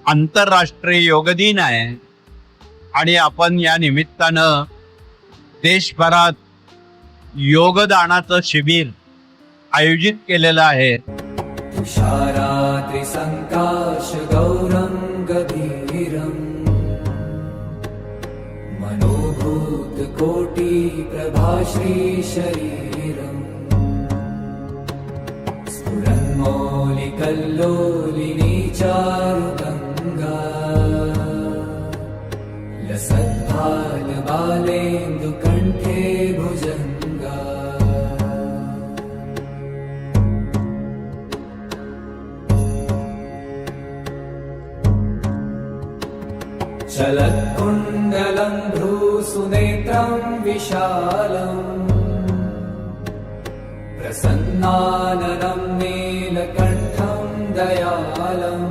आंतरराष्ट्रीय योग दिन आहे आणि आपण या निमित्तानं देशभरात योगदानाचं शिबिर आयोजित केलेलं आहे. तुषाराद्रि संकाश गौरं गभीरं मनोभूत कोटि प्रभाश्री शरीरं स्फुरन्मौलिकल्लोलिनी चारुगंगा लसद्भालबालेन्दुकण्ठे भुजंगा चलत्कुण्डलं भ्रूसुनेत्रं विशालं प्रसन्नाननं नीलकण्ठं दयालम्